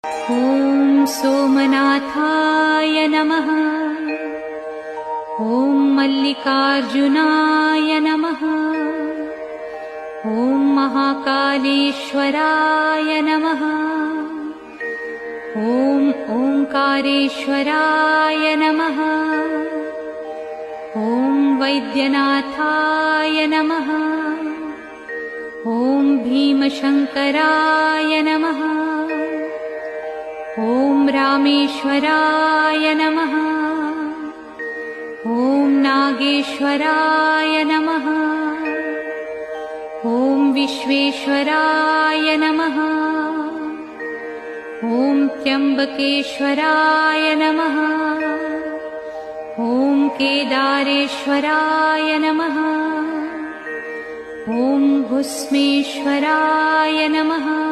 ॐ सोमनाथाय नमः। ॐ मल्लिकार्जुनाय नमः। ॐ महाकालेश्वराय नमः। ॐ ओंकारेश्वराय नमः। ॐ वैद्यनाथाय नमः। ॐ भीमशंकराय नमः। ॐ रामेश्वराय नमः। ॐ नागेश्वराय नमः। ॐ विश्वेश्वराय नमः। ॐ त्र्यंबकेश्वराय नमः। ॐ केदारेश्वराय नमः। ॐ भुस्मेश्वराय नमः।